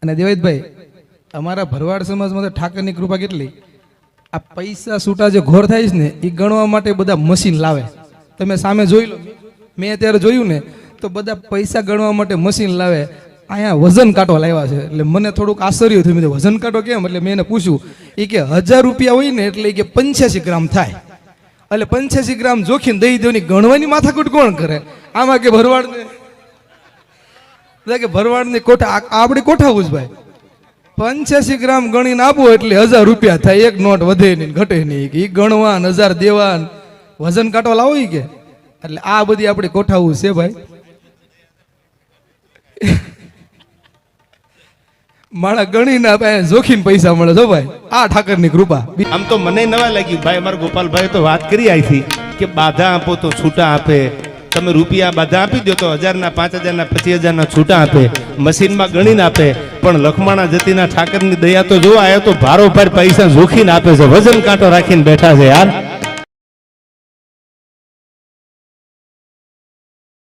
અને દેવાઈતભાઈ અમારા ભરવાડ સમાજમાં તો ઠાકરની કૃપા કેટલી, આ પૈસા છૂટા જે ઘોર થાય છે ને એ ગણવા માટે બધા મશીન લાવે. તમે સામે જોઈ લો, મેં અત્યારે જોયું ને તો બધા પૈસા ગણવા માટે મશીન લાવે. અહીંયા વજન કાંટો લાવ્યા છે એટલે મને થોડુંક આશ્ચર્ય થયું. મેં વજન કાંટો કેમ, એટલે મેં એને પૂછ્યું. એ કે 1000 રૂપિયા હોય ને એટલે કે 85 ગ્રામ થાય, એટલે 85 ગ્રામ જોખીને દઈ દેવાની ગણવાની માથાકૂટ કોણ કરે? આમાં કે ભરવાડને કોઠા આપણે કોઠાવું જ ભાઈ. 85 ગ્રામ ગણીને આપો એટલે 1000 રૂપિયા થાય, એક નોટ વધે નહીં ઘટે નહીં. એ ગણવા 1000 દેવા, વજન કાંટો લાવો કે, એટલે આ બધી આપણે કોઠાવું છે ભાઈ. મારા ગણીને જોખીને પૈસા મળે છો ભાઈ, આ ઠાકરની કૃપા. આમ તો મને નવા લાગ્યું ભાઈ, અમારા ગોપાલભાઈ તો વાત કરી આવી કે બાધા આપો તો છૂટા આપે. તમે રૂપિયા બાધા આપી દો તો 1000 ના 5000 ના 25000 ના છૂટા આપે, મશીનમાં ગણીને આપે. પણ લખમાણા જતીના ઠાકરની દયા તો જોવા આવ્યો તો ભારો ભાર પૈસા જોખીને આપે છે, વજન કાંટો રાખીને બેઠા છે યાર.